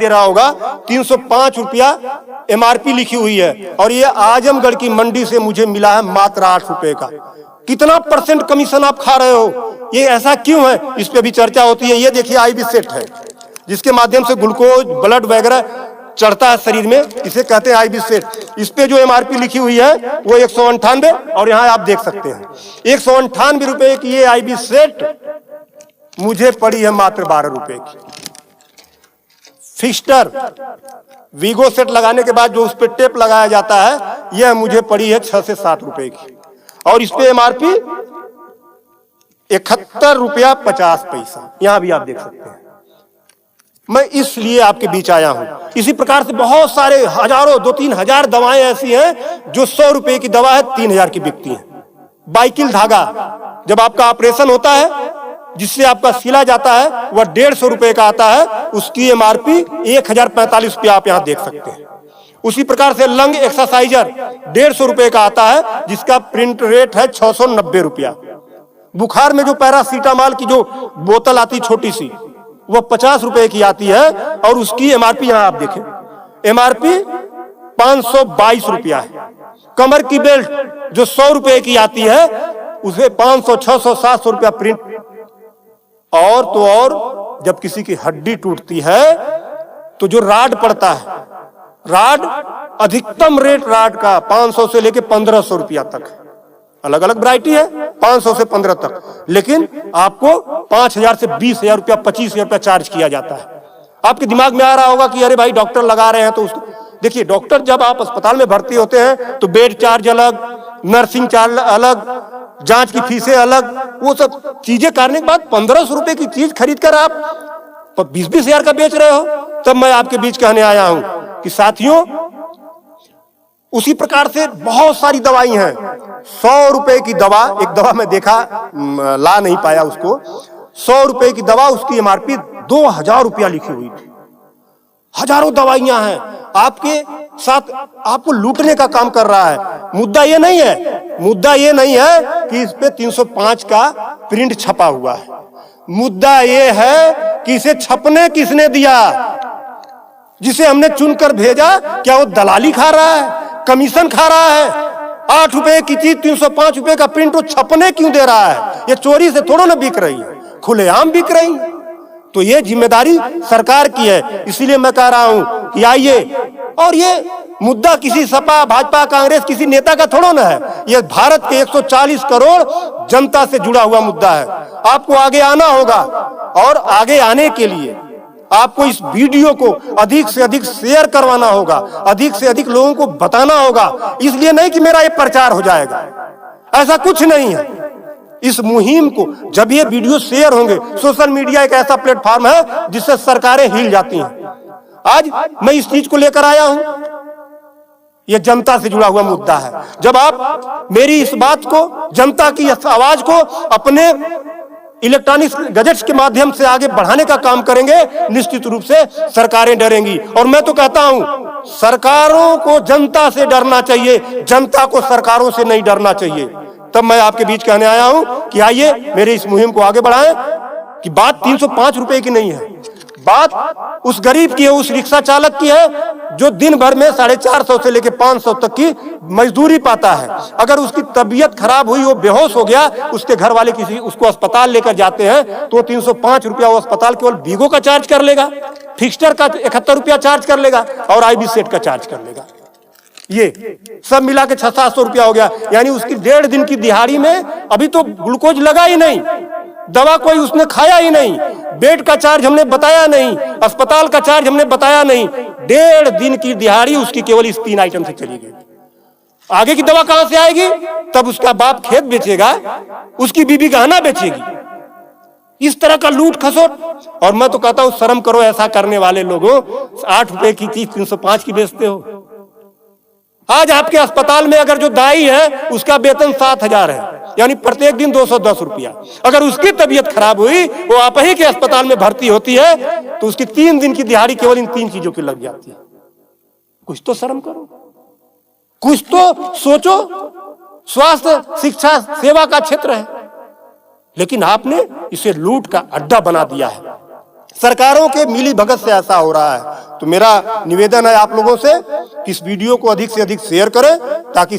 दे रहा होगा 305 रुपया MRP लिखी हुई है, और ये आजमगढ़ की मंडी से मुझे मिला है मात्र 8 रुपए का। कितना % कमीशन आप खा रहे हो? ये ऐसा क्यों है? इस पे भी चर्चा होती है। ये देखिए IB सेट है, जिसके माध्यम से ग्लूकोज, ब्लड वगैरह चढ़ता है शरीर में, इसे कहते हैं IB सेट। इस पे जो MRP लिखी हुई है वो 198, और यहाँ आप देख सकते हैं 198 रुपए की ये IB सेट मुझे पड़ी है मात्र 12 रुपए की। फिस्टर वीगो सेट लगाने के बाद जो उस पर टेप लगाया जाता है, यह मुझे पड़ी है 6 से 7 रुपए की, और इस पे MRP 71 रुपया 50 पैसा। यहां भी आप देख सकते हैं। मैं इसलिए आपके बीच आया हूं। इसी प्रकार से बहुत सारे हजारों, 2-3 हजार दवाएं ऐसी हैं जो 100 रुपए की दवा है 3000 की बिकती हैं। बाइकिल धागा, जब आपका ऑपरेशन होता है, जिससे आपका सिला जाता है, वह 150 रुपए का आता है, उसकी MRP 1045 रुपया आप यहां देख सकते हैं। उसी प्रकार से लंग एक्सरसाइजर 150 रुपए का आता है, जिसका प्रिंट रेट है 690 रुपया। बुखार में जो पैरासीटामॉल की जो बोतल आती छोटी सी, वो 50 रुपए की आती है, और उसकी MRP यहां आप देखें MRP 522 रुपया है। कमर की बेल्ट जो 100 रुपए की आती है, उसे 500, 600, 700 रुपया प्रिंट। और तो और जब किसी की हड्डी टूटती है तो जो राड पड़ता है, राड अधिकतम रेट राड का 500 से लेके 1500 रुपया तक, अलग अलग वैरायटी है, 500 से 15 तक, लेकिन आपको 5000 से 20,000 रुपया, 25,000 रुपया चार्ज किया जाता है। आपके दिमाग में आ रहा होगा कि अरे भाई डॉक्टर लगा रहे हैं तो उसको देखिए। डॉक्टर जब आप अस्पताल में भर्ती होते हैं तो बेड चार्ज अलग, नर्सिंग चार्ज अलग, जांच की फीसें अलग, वो सब चीजें करने के बाद 1500 रुपए की चीज खरीद कर आप 20-20 हजार का बेच रहे हो। तब मैं आपके बीच कहने आया हूं कि साथियों, उसी प्रकार से बहुत सारी दवाई हैं। 100 रुपए की दवा, एक दवा मैं देखा, ला नहीं पाया उसको, 100 रुपए की दवा, उसकी MRP 2000 रुपया लिखी हुई थी। हजारों दवाइयां हैं, आपके साथ आपको लूटने का काम कर रहा है। मुद्दा ये नहीं है, मुद्दा ये नहीं है कि इस पे 305 का प्रिंट छपा हुआ है। मुद्दा ये है कि इसे छपने किसने दिया? जिसे हमने चुनकर भेजा, क्या वो दलाली खा रहा है, कमीशन खा रहा है? 8 रुपए की चीज 305 रुपए का प्रिंट वो छपने क्यों दे रहा है? ये चोरी से थोड़ा ना बिक रही है, खुलेआम बिक रही है। तो ये जिम्मेदारी सरकार की है। इसीलिए मैं कह रहा हूं कि आइए, और ये मुद्दा किसी सपा, भाजपा, कांग्रेस, किसी नेता का थोड़ा ना है, ये भारत के 140 करोड़ जनता से जुड़ा हुआ मुद्दा है। आपको आगे आना होगा, और आगे आने के लिए आपको इस वीडियो को अधिक से अधिक शेयर करवाना होगा, अधिक से अधिक लोगों को बताना होगा। इसलिए नहीं कि मेरा ये प्रचार हो जाएगा, ऐसा कुछ नहीं है। इस मुहिम को जब ये वीडियो शेयर होंगे, सोशल मीडिया एक ऐसा प्लेटफॉर्म है जिससे सरकारें हिल जाती हैं। आज मैं इस चीज को लेकर आया हूं, ये जनता से जुड़ा हुआ मुद्दा है। जब आप मेरी इस बात को, जनता की इस आवाज को अपने इलेक्ट्रॉनिक गैजेट्स के माध्यम से आगे बढ़ाने का काम करेंगे, निश्चित रूप से सरकारें डरेंगी। और मैं तो कहता हूं, सरकारों को जनता से डरना चाहिए, जनता को सरकारों से नहीं डरना चाहिए। तब मैं आपके बीच कहने आया हूं कि आइए मेरे इस मुहिम को आगे बढ़ाएं। कि बात 305 रुपए की नहीं है, बात उस गरीब की है, उस रिक्शा चालक की है जो दिन भर में 450 से लेकर 500 तक की मजदूरी पाता है। अगर उसकी तबीयत खराब हुई, वो बेहोश हो गया, उसके घर वाले किसी उसको अस्पताल लेकर जाते हैं, तो 305 रुपया वो अस्पताल केवल वीगो का चार्ज कर लेगा, फिक्स्टर का 71 रुपया चार्ज कर लेगा, और IB सेट का चार्ज कर लेगा। ये सब मिला के 600-700 रुपया हो गया। यानी उसकी 1.5 दिन की दिहाड़ी में अभी तो ग्लूकोज लगा ही नहीं, दवा कोई उसने खाया ही नहीं, बेड का चार्ज हमने बताया नहीं, अस्पताल का चार्ज हमने बताया नहीं। 1.5 दिन की दिहाड़ी उसकी केवल इस 3 आइटम से चली गई। आगे की दवा कहां से आएगी? तब उसका बाप खेत बेचेगा, उसकी बीबी गहना बेचेगी। इस तरह का लूट खसोट। और मैं तो कहता हूं, शर्म करो ऐसा करने वाले लोगों। 8 रुपए की चीज 305 की बेचते हो। आज आपके अस्पताल में अगर जो दाई है उसका वेतन 7,000 है, यानी प्रत्येक दिन 210 रुपया। अगर उसकी तबीयत खराब हुई, वो आप ही के अस्पताल में भर्ती होती है, तो उसकी 3 दिन की दिहाड़ी केवल इन 3 चीजों की लग जाती है। कुछ तो शर्म करो, कुछ तो सोचो। स्वास्थ्य, शिक्षा, सेवा का क्षेत्र है, लेकिन आपने इसे लूट का अड्डा बना दिया है। सरकारों के मिली भगत से ऐसा हो रहा है। तो मेरा निवेदन है आप लोगों से कि इस वीडियो को अधिक से अधिक शेयर करें ताकि